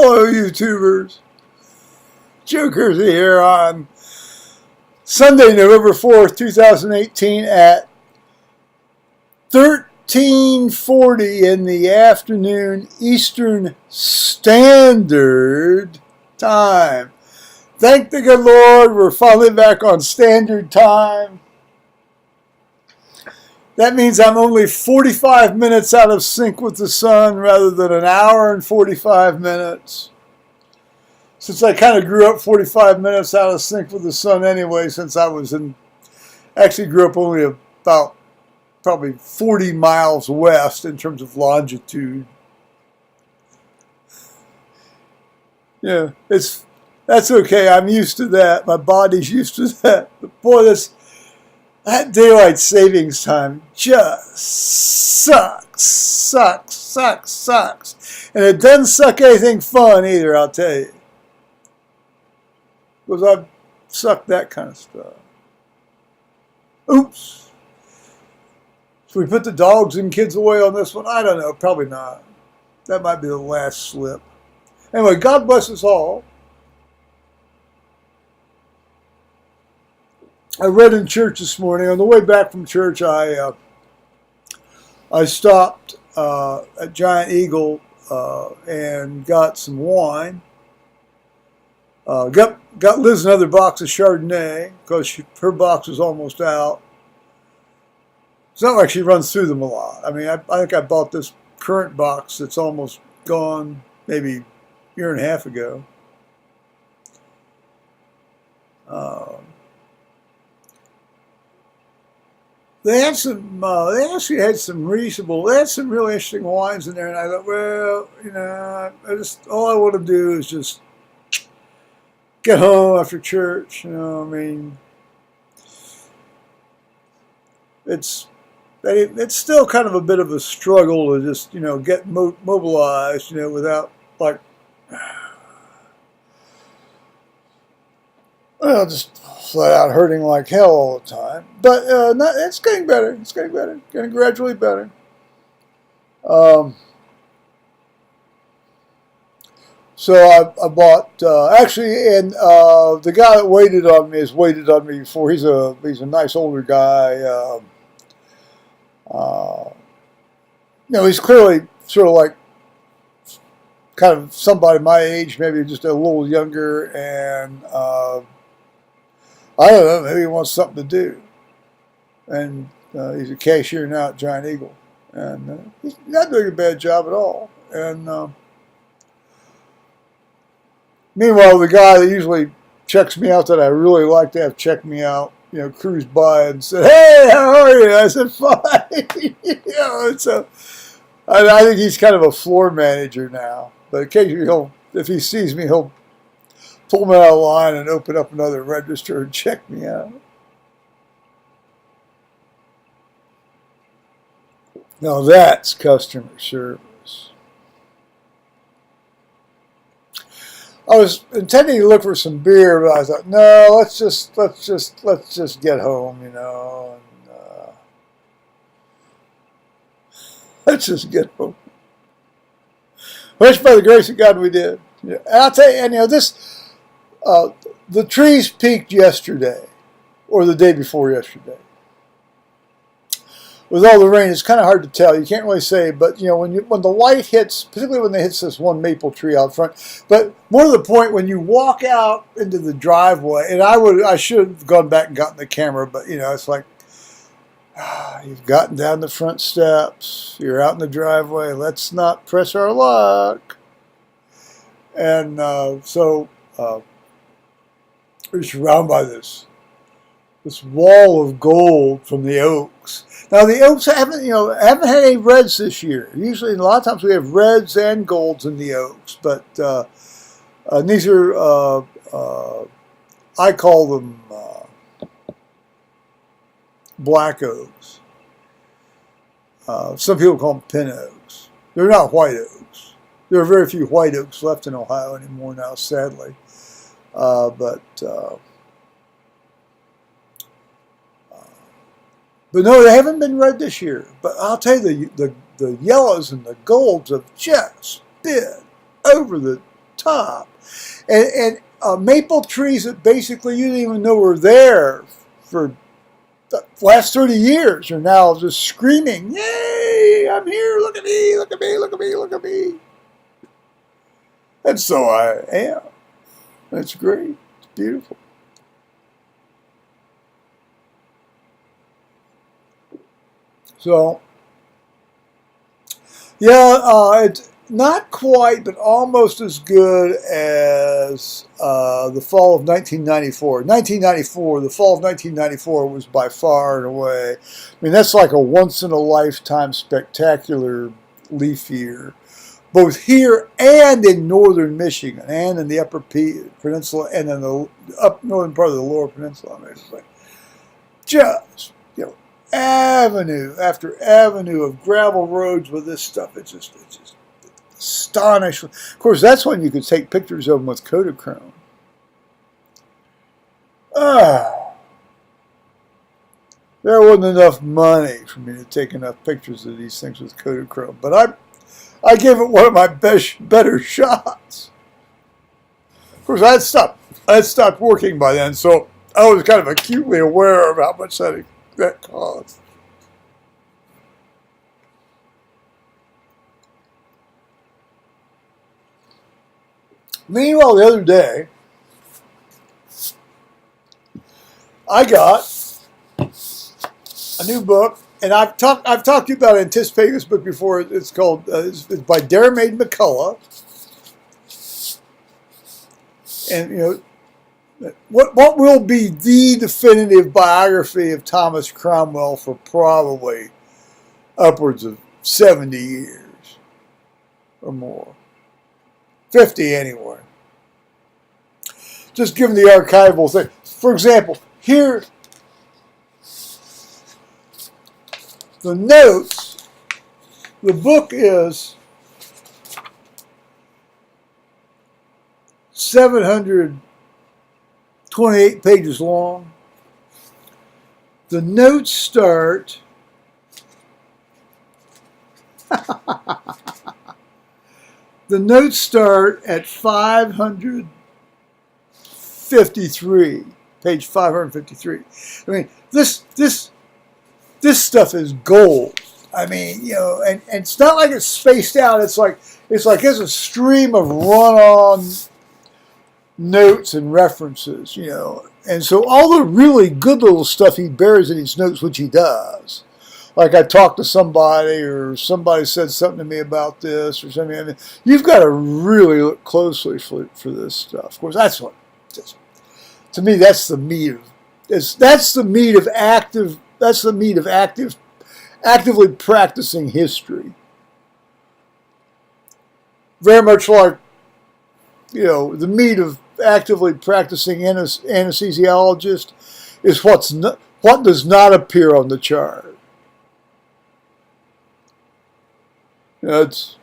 Hello, YouTubers. Joe Kersey here on Sunday, November 4th, 2018 at 13:40 in the afternoon Eastern Standard Time. Thank the good Lord, we're finally back on Standard Time. That means I'm only 45 minutes out of sync with the sun rather than an hour and 45 minutes. Since I kind of grew up 45 minutes out of sync with the sun anyway, since I was actually grew up only about probably 40 miles west in terms of longitude. Yeah, that's okay. I'm used to that. My body's used to that. But boy, that daylight savings time just sucks. And it doesn't suck anything fun either, I'll tell you. Because I've sucked that kind of stuff. Oops. Should we put the dogs and kids away on this one? I don't know. Probably not. That might be the last slip. Anyway, God bless us all. I read in church this morning. On the way back from church, I stopped at Giant Eagle and got some wine. Got Liz another box of Chardonnay because her box is almost out. It's not like she runs through them a lot. I mean, I think I bought this current box that's almost gone maybe a year and a half ago. They actually had some reasonable, they had some really interesting wines in there, and I thought, well, you know, all I want to do is just get home after church, you know. I mean, it's still kind of a bit of a struggle to just, you know, get mobilized, you know, without like, well, just flat out hurting like hell all the time. But it's getting better. It's getting better. Getting gradually better. So I bought, actually, and the guy that waited on me has waited on me before. He's a nice older guy. You know, he's clearly sort of like kind of somebody my age, maybe just a little younger, and I don't know, maybe he wants something to do. And he's a cashier now at Giant Eagle, and he's not doing a bad job at all. And meanwhile, the guy that usually checks me out, that I really like to have check me out, you know, cruised by and said, "Hey, how are you?" I said, "Fine." You know, so I think he's kind of a floor manager now. But occasionally, if he sees me, he'll pull me out of line and open up another register and check me out. Now that's customer service. I was intending to look for some beer, but I thought, no, let's just get home, you know. And, let's just get home. Which, by the grace of God, we did. Yeah. And I'll tell you, and, you know, the trees peaked yesterday, or the day before yesterday. With all the rain, it's kind of hard to tell. You can't really say, but you know, when the light hits, particularly when it hits this one maple tree out front. But more to the point, when you walk out into the driveway, and I should have gone back and gotten the camera, but you know, it's like you've gotten down the front steps, you're out in the driveway. Let's not press our luck. And so we're surrounded by this wall of gold from the oaks. Now the oaks haven't had any reds this year. Usually, a lot of times we have reds and golds in the oaks, but these are I call them black oaks. Some people call them pin oaks. They're not white oaks. There are very few white oaks left in Ohio anymore now, sadly. But no, they haven't been red this year. But I'll tell you, the yellows and the golds have just been over the top. And maple trees that basically you didn't even know were there for the last 30 years are now just screaming, "Yay, I'm here, look at me, look at me, look at me, look at me." And so I am. It's great. It's beautiful. So, yeah, it's not quite, but almost as good as the fall of 1994. 1994, the fall of 1994 was by far and away. I mean, that's like a once-in-a-lifetime spectacular leaf year, both here and in northern Michigan, and in the Upper Peninsula, and in the up northern part of the Lower Peninsula. I mean, just, avenue after avenue of gravel roads with this stuff. It's just astonishing. Of course, that's when you could take pictures of them with Kodachrome. There wasn't enough money for me to take enough pictures of these things with Kodachrome, but I gave it one of my better shots. Of course, I had stopped working by then, so I was kind of acutely aware of how much that cost. Meanwhile, the other day, I got a new book, and I've talked to you about anticipating this book before. It's called it's by Dermaid McCullough, and what will be the definitive biography of Thomas Cromwell for probably upwards of 70 years or more. 50 anyway. Just given the archival thing. For example, here, the notes, the book is 728 pages long. The notes start at 553, page 553. I mean, this stuff is gold. I mean, and it's not like it's spaced out. It's like it's a stream of run-on notes and references, And so all the really good little stuff he buries in his notes, which he does. Like I talked to somebody, or somebody said something to me about this, or something. I mean, you've got to really look closely for this stuff. Of course, that's what, to me, that's the meat of actively practicing history. Very much like, the meat of actively practicing anesthesiologist is what does not appear on the chart. It's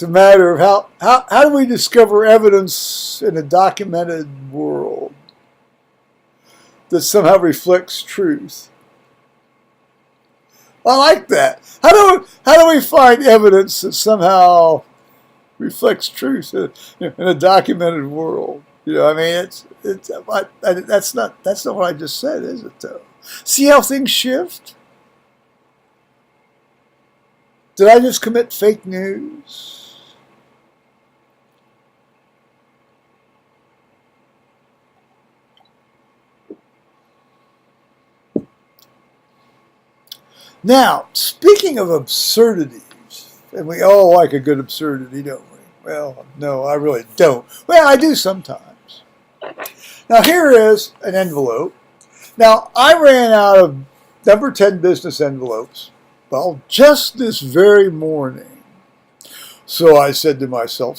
a matter of how do we discover evidence in a documented world that somehow reflects truth. I like that. How do we find evidence that somehow reflects truth in a documented world? I mean, that's not what I just said, is it? Though, see how things shift. Did I just commit fake news? Now, speaking of absurdities, and we all like a good absurdity, don't we? Well, no, I really don't. Well, I do sometimes. Now, here is an envelope. Now, I ran out of number 10 business envelopes. Well, just this very morning. So I said to myself,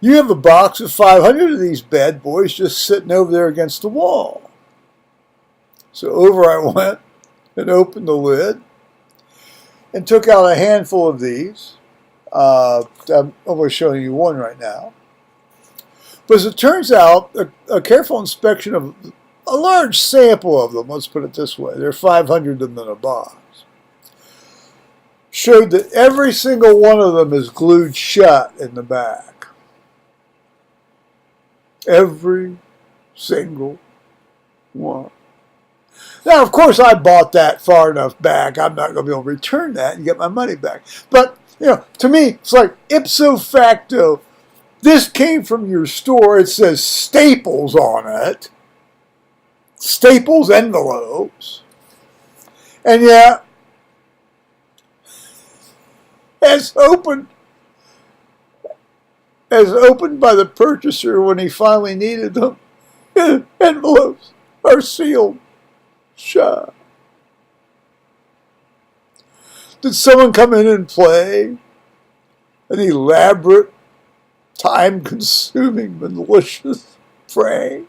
you have a box of 500 of these bad boys just sitting over there against the wall. So over I went and opened the lid and took out a handful of these. I'm only showing you one right now. But as it turns out, a careful inspection of a large sample of them, let's put it this way, there are 500 of them in a box, showed that every single one of them is glued shut in the back. Every single one. Now, of course, I bought that far enough back. I'm not going to be able to return that and get my money back. But, to me, it's like ipso facto. This came from your store. It says Staples on it. Staples envelopes. And yet, as opened by the purchaser when he finally needed them, envelopes are sealed shut. Did someone come in and play an elaborate, time-consuming, malicious prank?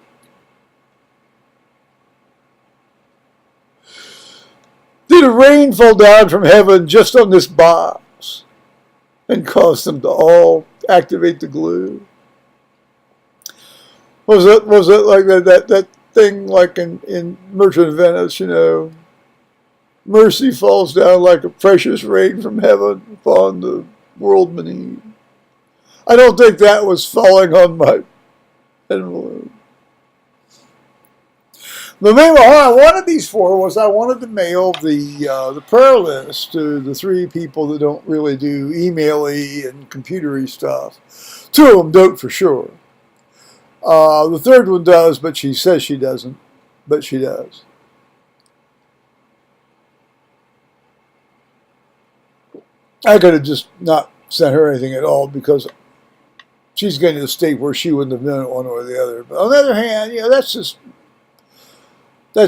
Did a rain fall down from heaven just on this box and cause them to all activate the glue? Was it like that thing like in Merchant of Venice, mercy falls down like a precious rain from heaven upon the world beneath. I don't think that was falling on my envelope. The main what I wanted these for was I wanted to mail the prayer list to the 3 people that don't really do email-y and computer-y stuff. 2 of them don't for sure. The 3rd one does, but she says she doesn't, but she does. I could have just not sent her anything at all because she's getting to the state where she wouldn't have done it one way or the other. But on the other hand, that's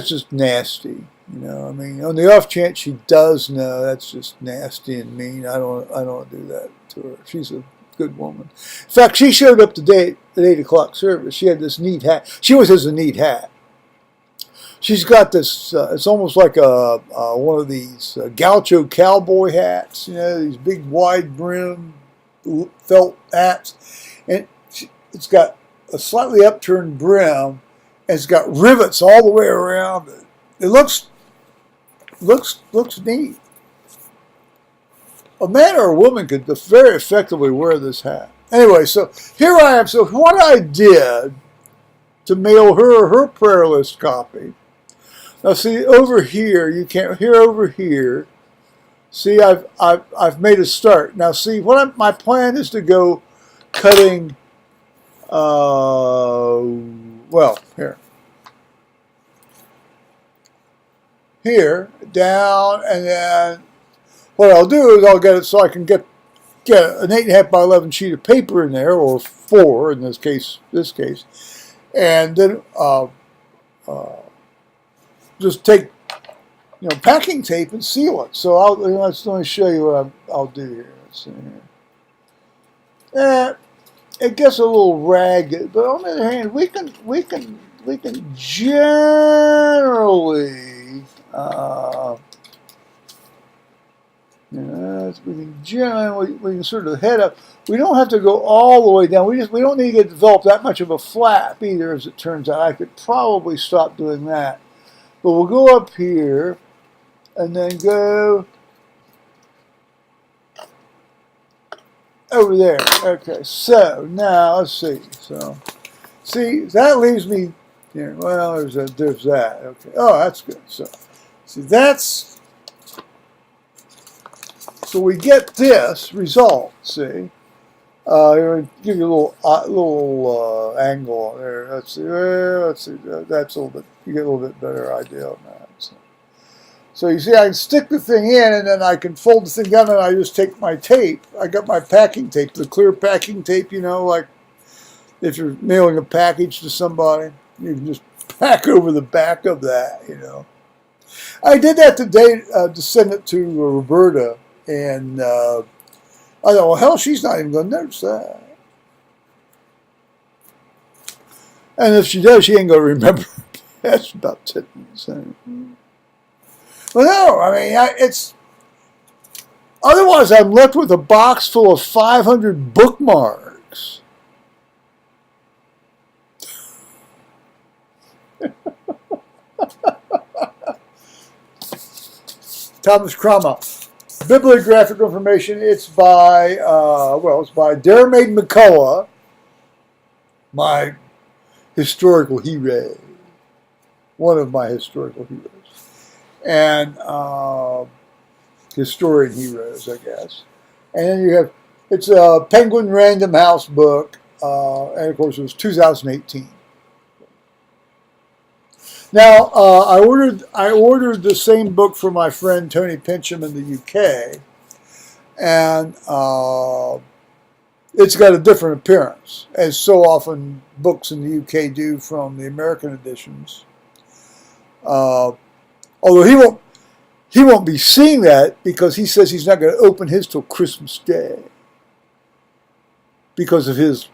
just nasty. On the off chance she does know, that's just nasty and mean. I don't do that to her. She's a good woman. In fact, she showed up today at 8 o'clock service. She had this neat hat. She always has a neat hat. She's got this, it's almost like one of these gaucho cowboy hats, these big wide brim felt hats. And it's got a slightly upturned brim, and it's got rivets all the way around it. It looks neat. A man or a woman could very effectively wear this hat. Anyway, so here I am. So what I did to mail her prayer list copy. Now see over here, you can't hear over here. See, I've made a start. Now see, my plan is to go cutting. Well, here down, and then what I'll do is I'll get it so I can get an 8.5 by 11 sheet of paper in there, or 4 in this case, and then just take packing tape and seal it. So let me show you what I'll do here. Let's see here. It gets a little ragged, but on the other hand, we can generally we can sort of head up. We don't have to go all the way down. We don't need to develop that much of a flap either, as it turns out. I could probably stop doing that. But we'll go up here and then go over there. Okay, so now let's see. So, see, that leaves me here. Well, there's that. Okay. Oh, that's good. So, see, so we get this result. See, here, give you a little angle on there. Let's see. That's a little bit. You get a little bit better idea on that. So you see, I can stick the thing in, and then I can fold the thing down, and I just take my tape. I got my packing tape, the clear packing tape, like if you're mailing a package to somebody, you can just pack over the back of that, I did that today to send it to Roberta, and I thought, well, hell, she's not even going to notice that. And if she does, she ain't going to remember. That's about 10 minutes. Well, no, I mean, it's... Otherwise, I'm left with a box full of 500 bookmarks. Thomas Cromwell. Bibliographic information. It's by it's by Dermaid McCullough, my historical hero, one of my historical heroes, and historian heroes, I guess. And then you have it's a Penguin Random House book, and of course it was 2018. Now I ordered the same book for my friend Tony Pincham in the UK, and it's got a different appearance, as so often books in the UK do from the American editions. Although he won't be seeing that because he says he's not going to open his till Christmas Day because of his,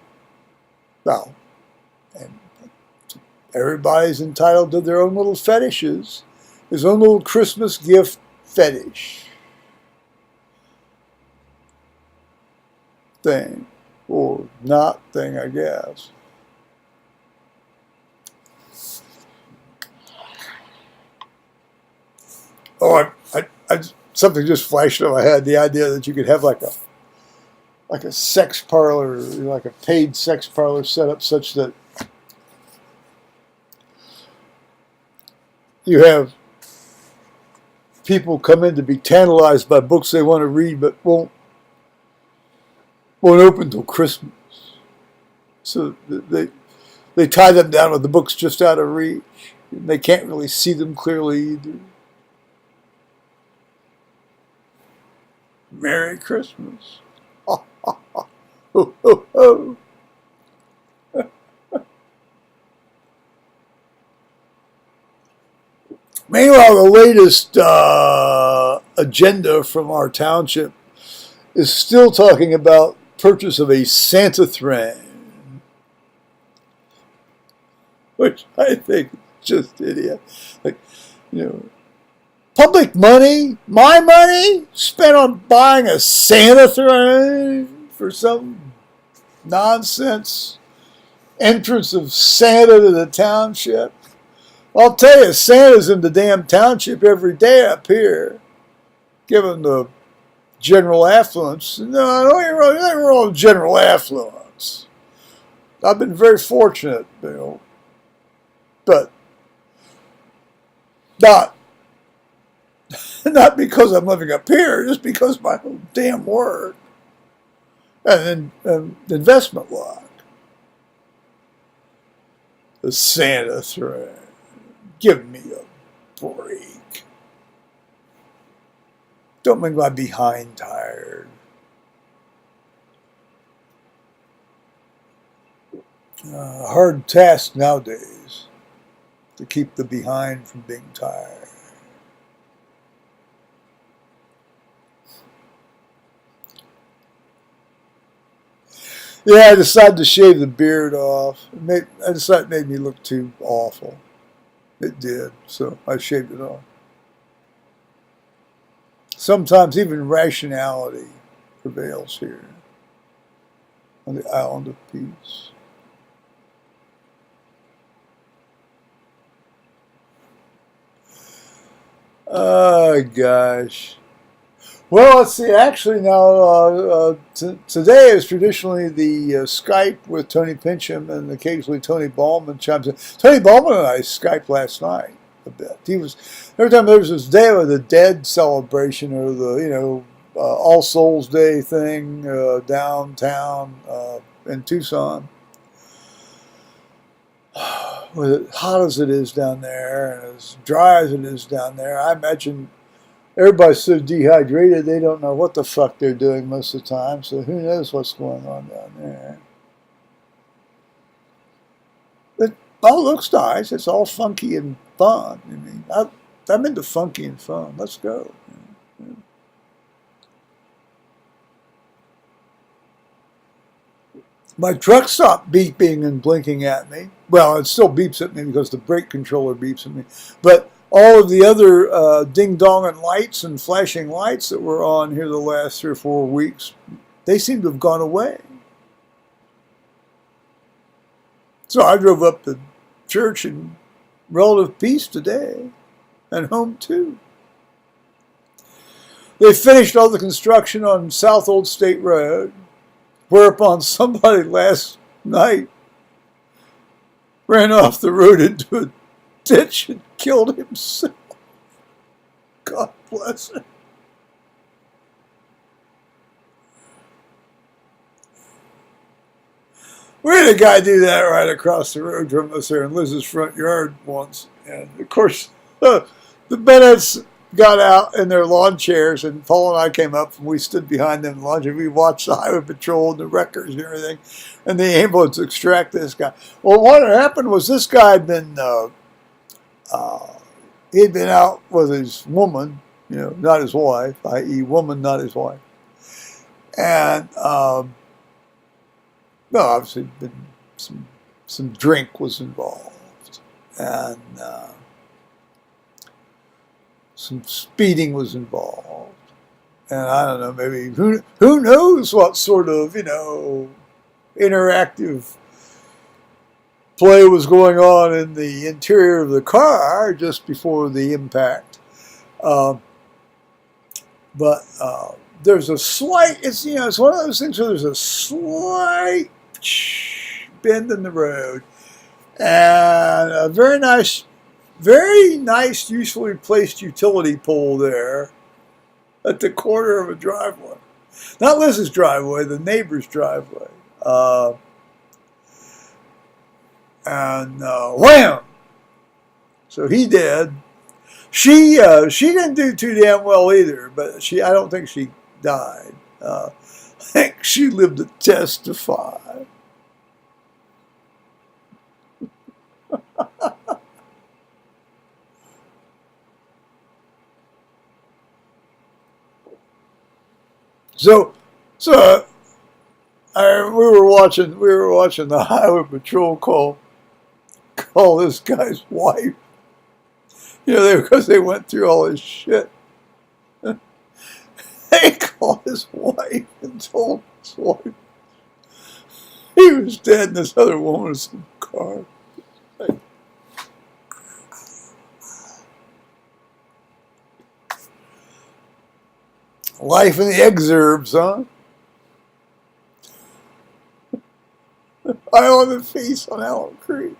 well, and everybody's entitled to their own little fetishes, his own little Christmas gift fetish thing, or not thing, I guess. Oh, something just flashed in my head. The idea that you could have like a sex parlor, like a paid sex parlor set up such that you have people come in to be tantalized by books they want to read but won't open till Christmas. So they tie them down with the books just out of reach. They can't really see them clearly either. Merry Christmas. Ho, ho, ho. Meanwhile, the latest agenda from our township is still talking about purchase of a Santa throne, which I think is just idiot. Like, public money, my money, spent on buying a Santa throne for some nonsense entrance of Santa to the township. I'll tell you, Santa's in the damn township every day up here, given the general affluence. No, I don't even really general affluence. I've been very fortunate, but not because I'm living up here, just because of my whole damn work and investment luck. The Santa throne. Give me a break. Don't make my behind tired. Hard task nowadays to keep the behind from being tired. Yeah, I decided to shave the beard off. I decided it made me look too awful. It did, so I shaved it off. Sometimes even rationality prevails here on the island of peace. Oh, gosh. Well, let's see. Actually, now, today is traditionally the Skype with Tony Pincham, and occasionally Tony Ballman chimes in. Tony Ballman and I Skyped last night a bit. Every time there was this Day of the Dead celebration or the, All Souls Day thing downtown in Tucson, with as hot as it is down there and as dry as it is down there, I imagine everybody's so dehydrated they don't know what the fuck they're doing most of the time, so who knows what's going on down there. It all looks nice. It's all funky and fun. I mean, I'm into funky and fun. Let's go. My truck stopped beeping and blinking at me. Well, it still beeps at me because the brake controller beeps at me. But all of the other ding-dong and lights and flashing lights that were on here the last 3 or 4 weeks, they seem to have gone away. So I drove up to church in relative peace today, and home too. They finished all the construction on South Old State Road, whereupon somebody last night ran off the road into a ditch and killed himself. God bless him. We had a guy do that right across the road from us there in Liz's front yard once. And, of course, the Bennetts got out in their lawn chairs, and Paul and I came up, and we stood behind them in the lawn chair. We watched the highway patrol and the wreckers and everything, and the ambulance extract this guy. Well, what had happened was this guy had been, he'd been out with his woman, not his wife, i.e. woman, not his wife. And, well, obviously, some drink was involved, and some speeding was involved, and I don't know, maybe who knows what sort of interactive play was going on in the interior of the car just before the impact, but there's a slight. It's it's one of those things where there's a slight bend in the road, and a very nice, usefully placed utility pole there at the corner of a driveway. Not Liz's driveway, the neighbor's driveway. And wham! So he did. She didn't do too damn well either, but I don't think she died. I think she lived to testify. So we were watching the highway patrol call this guy's wife. Because they went through all his shit. They called his wife and told his wife he was dead and this other woman was in the car. Life in the exurbs, huh? Eye on the face on Allen Creek.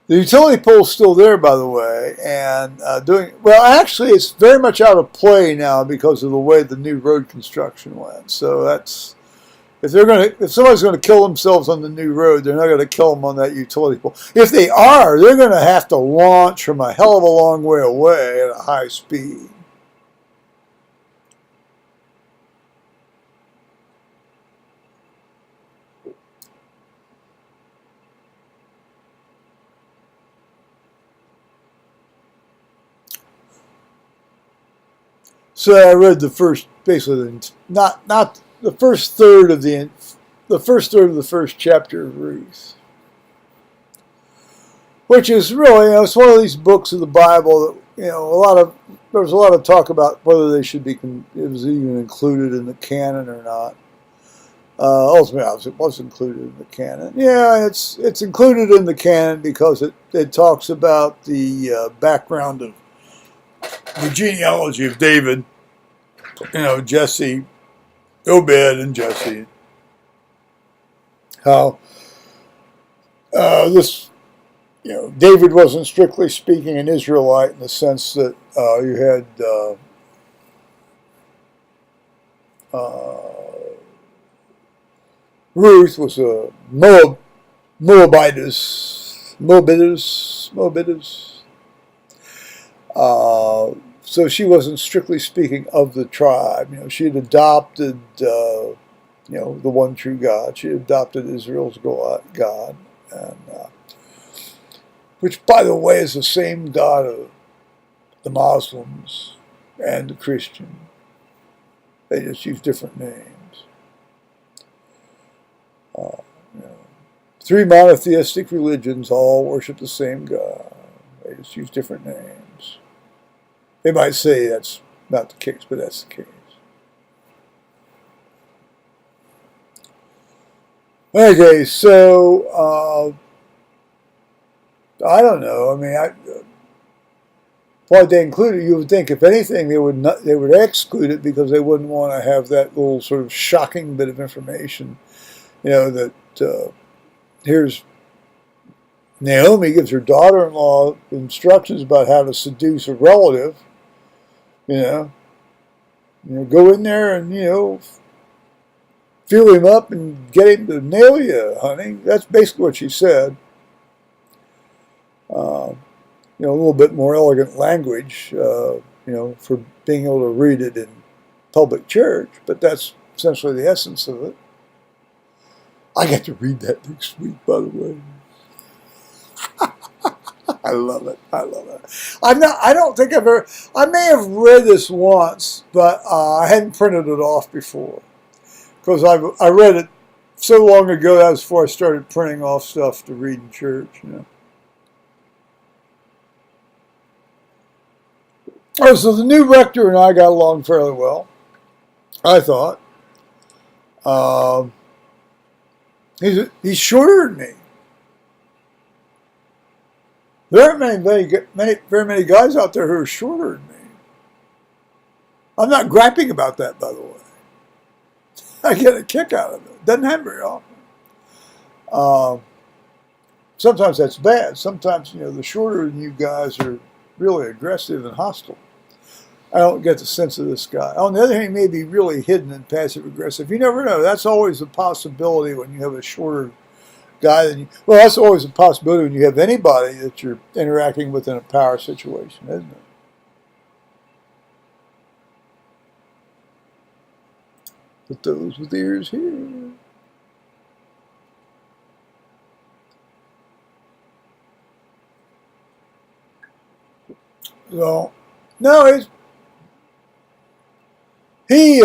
The utility pole's still there, by the way, and actually, it's very much out of play now because of the way the new road construction went. So that's if somebody's going to kill themselves on the new road, they're not going to kill them on that utility pole. If they are, they're going to have to launch from a hell of a long way away at a high speed. So I read the first, basically, not the first third of the first chapter of Ruth, which is really, it's one of these books of the Bible that there was a lot of talk about whether they should be, it was even included in the canon or not. Ultimately, obviously, it was included in the canon. Yeah, it's included in the canon because it talks about the background of the genealogy of David. Jesse, Obed, and Jesse. How David wasn't strictly speaking an Israelite in the sense that you had Ruth was a Moabitess. So she wasn't strictly speaking of the tribe. She had adopted, the one true God. She had adopted Israel's God, and which, by the way, is the same God of the Muslims and the Christian. They just use different names. Three monotheistic religions all worship the same God. They just use different names. They might say that's not the case, but that's the case. Okay, so I don't know. I mean, why they include it? You would think, if anything, they would exclude it because they wouldn't want to have that little sort of shocking bit of information. That here's Naomi gives her daughter-in-law instructions about how to seduce a relative. Go in there and feel him up and get him to nail you, honey. That's basically what she said. A little bit more elegant language, for being able to read it in public church, but that's essentially the essence of it. I get to read that next week, by the way. I love it. I love it. I don't think I've ever. I may have read this once, but I hadn't printed it off before because I read it so long ago. That was before I started printing off stuff to read in church. Oh, so the new rector and I got along fairly well, I thought. He's shorter than me. There aren't very many guys out there who are shorter than me. I'm not griping about that, by the way. I get a kick out of it. Doesn't happen very often. Sometimes that's bad. Sometimes, the shorter than you guys are really aggressive and hostile. I don't get the sense of this guy. On the other hand, he may be really hidden and passive aggressive. You never know. That's always a possibility when you have a shorter guy than you. Well, that's always a possibility when you have anybody that you're interacting with in a power situation, isn't it? But those with ears hear. So, no, he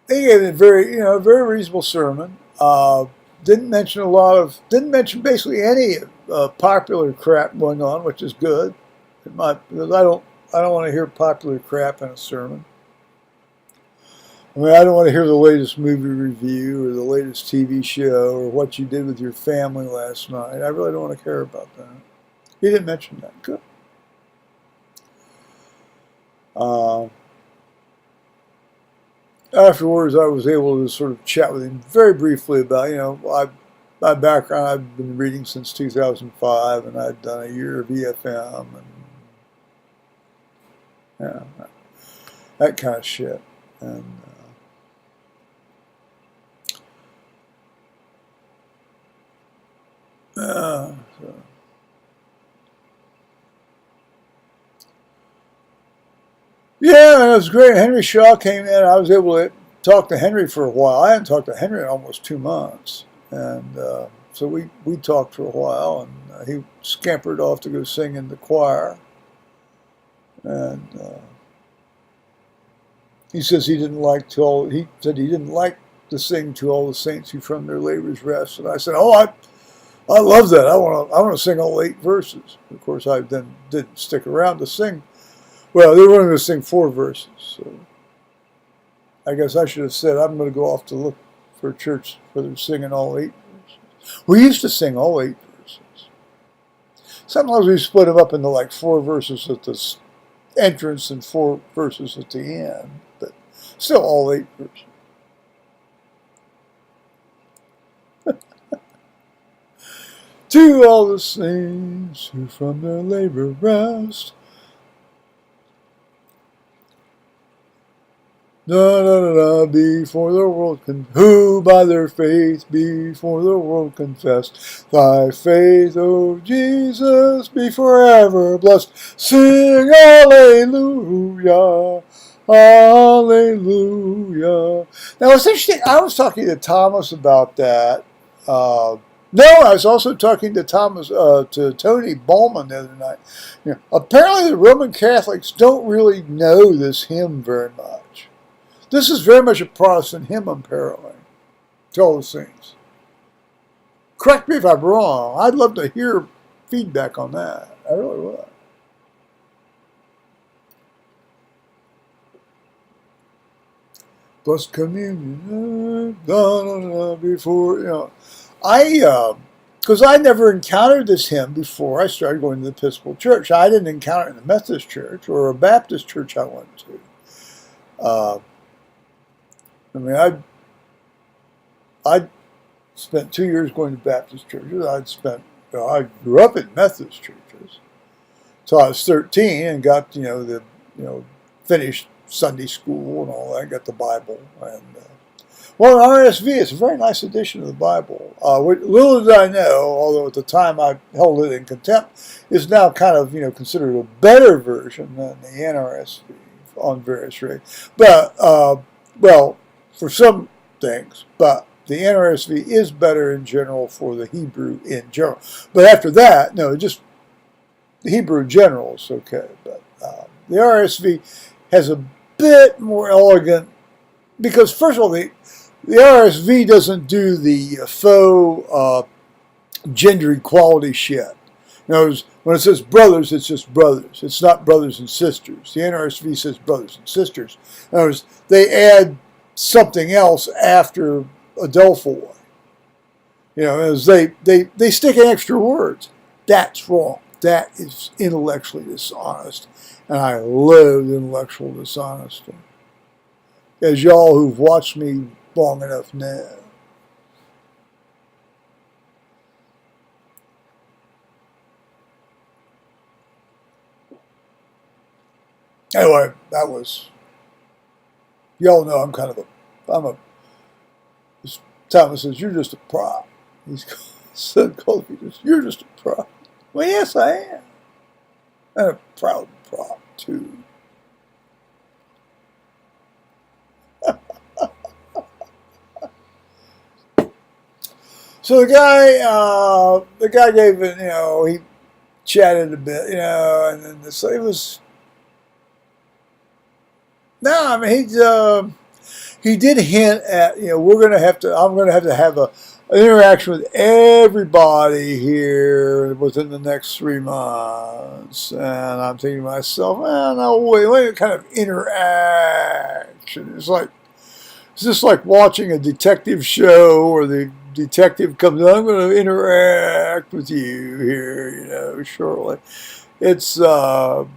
gave a very reasonable sermon. Didn't mention basically any popular crap going on, which is good. Because I don't want to hear popular crap in a sermon. I mean, I don't want to hear the latest movie review or the latest TV show or what you did with your family last night. I really don't want to care about that. He didn't mention that. Good. Afterwards, I was able to sort of chat with him very briefly about, my background. I've been reading since 2005, and I'd done a year of EFM, and that kind of shit. And yeah, it was great. Henry Shaw came in. I was able to talk to Henry for a while. I hadn't talked to Henry in almost 2 months. And so we talked for a while, and he scampered off to go sing in the choir. And he says he didn't like to sing to all the saints who from their labors rest. And I said, I love that. I want to sing all 8 verses. Of course, I then didn't stick around to sing. Well, they wanted to sing 4 verses, so I guess I should have said I'm going to go off to look for a church where they're singing all 8 verses. We used to sing all 8 verses. Sometimes we split them up into like 4 verses at the entrance and 4 verses at the end, but still all 8 verses. To all the saints who from their labor rest. Before the world who by their faith before the world confess. Thy faith, O Jesus, be forever blessed. Sing Alleluia, Alleluia. Now it's interesting. I was talking to Thomas about that. No, I was also talking to Tony Bowman the other night. Apparently the Roman Catholics don't really know this hymn very much. This is very much a Protestant hymn I'm paralleling to all the saints. Correct me if I'm wrong. I'd love to hear feedback on that. I really would. Blessed communion, before, because I never encountered this hymn before I started going to the Episcopal Church. I didn't encounter it in the Methodist Church or a Baptist church I went to. I mean, I spent 2 years going to Baptist churches. I grew up in Methodist churches. So I was 13 and got, finished Sunday school and all that, got the Bible. And, well, an RSV is a very nice edition of the Bible. Little did I know, although at the time I held it in contempt, is now kind of, considered a better version than the NRSV on various rates. But, well, for some things, but the NRSV is better in general for the Hebrew in general. But after that, no, just the Hebrew in general is okay. But the RSV has a bit more elegant, because first of all, the RSV doesn't do the faux gender equality shit. In other words, when it says brothers, it's just brothers. It's not brothers and sisters. The NRSV says brothers and sisters. In other words, they add something else after Adelphoi. As they stick in extra words. That's wrong. That is intellectually dishonest. And I loathe intellectual dishonesty. As y'all who've watched me long enough know. Anyway, that was, y'all know Thomas says, you're just a prop. He's called me just, you're just a prop. Well, yes, I am. And a proud prop, too. So the guy gave it, he chatted a bit, and then it was, no, I mean, he did hint at, I'm going to have to have an interaction with everybody here within the next 3 months. And I'm thinking to myself, no, wait, what kind of interaction? Is this like watching a detective show where the detective comes, I'm going to interact with you here, shortly. It's, I'll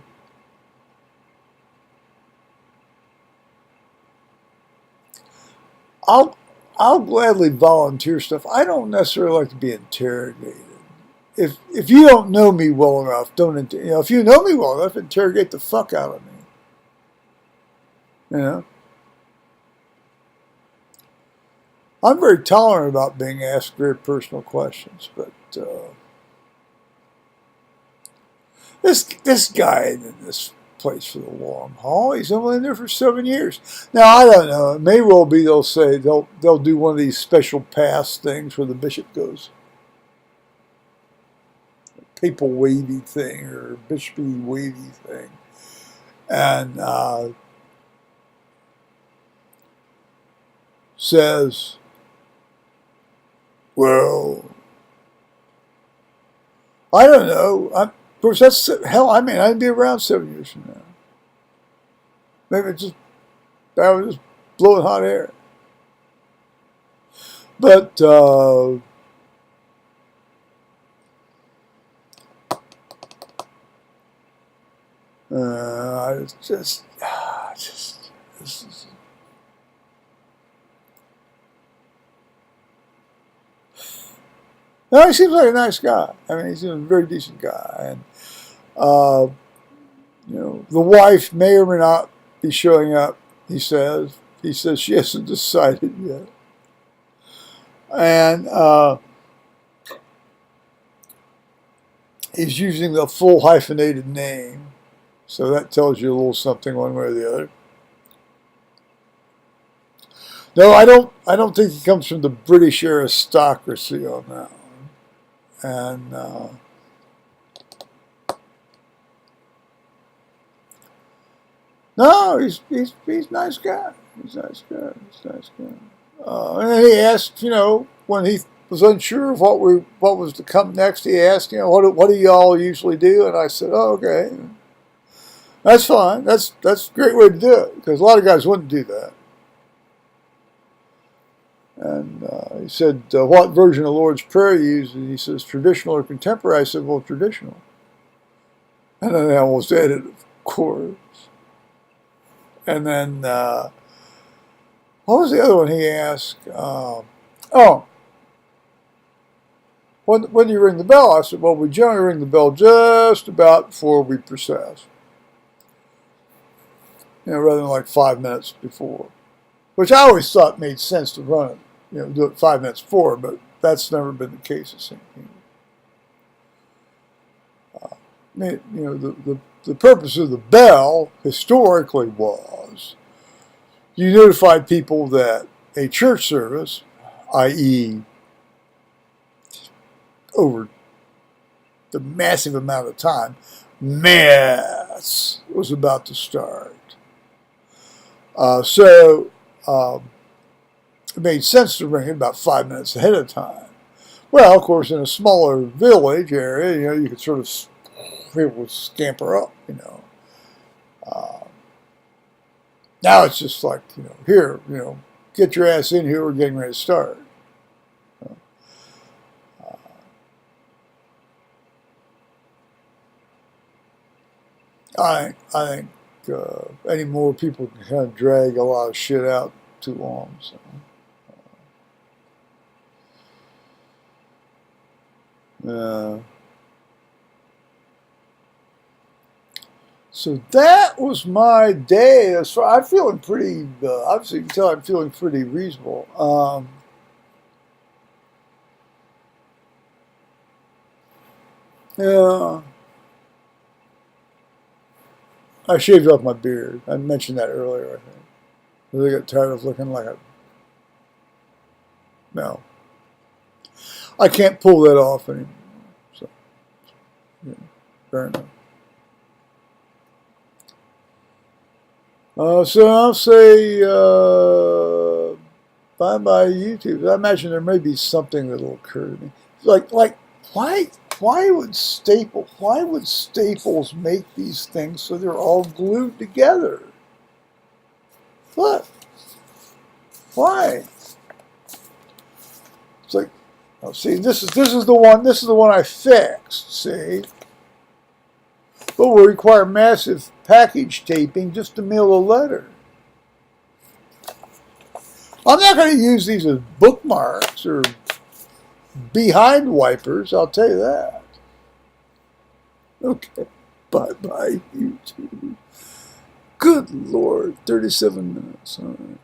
gladly volunteer stuff. I don't necessarily like to be interrogated. If you don't know me well enough, if you know me well enough, interrogate the fuck out of me. I'm very tolerant about being asked very personal questions, but this guy in this place for the long haul. He's only in there for 7 years. Now, I don't know. It may well be they'll say they'll do one of these special pass things where the bishop goes. Papal wavy thing or bishopy wavy thing. And says, well, I don't know. Of course, that's, hell, I mean, I'd be around 7 years from now. Maybe I was just blowing hot air. But, this is, no, he seems like a nice guy. I mean, he's a very decent guy. And, the wife may or may not be showing up, he says. He says she hasn't decided yet. And he's using the full hyphenated name. So that tells you a little something one way or the other. No, I don't think he comes from the British aristocracy on that one. And no, he's a nice guy. He's a nice guy. And then he asked, when he was unsure of what was to come next, he asked, what do y'all usually do? And I said, oh, okay, that's fine. That's a great way to do it, because a lot of guys wouldn't do that. And he said, what version of the Lord's Prayer you use? And he says, traditional or contemporary? I said, well, traditional. And then I almost added, of course. And then, what was the other one he asked? When do you ring the bell? I said, well, we generally ring the bell just about before we process. Rather than like 5 minutes before. Which I always thought made sense to run it, do it 5 minutes before, but that's never been the case at St. Peter. The purpose of the bell historically was you notified people that a church service, i.e., over the massive amount of time, Mass was about to start. So it made sense to ring it about 5 minutes ahead of time. Well, of course, in a smaller village area, you could sort of, people would scamper up, Now it's just like, here, get your ass in here, we're getting ready to start. I think any more people can kind of drag a lot of shit out too long. So that was my day. I'm feeling pretty, obviously you can tell I'm feeling pretty reasonable. Yeah. I shaved off my beard. I mentioned that earlier, I think. I got tired of looking like a... No. I can't pull that off anymore. So, yeah, fair enough. So I'll say bye-bye YouTube. I imagine there may be something that'll occur to me. Like why would Staples make these things so they're all glued together? What? Why? It's like, oh, see, this is the one I fixed. See, but will require massive package taping just to mail a letter. I'm not going to use these as bookmarks or behind wipers, I'll tell you that. Okay, bye-bye, YouTube. Good Lord, 37 minutes. All right.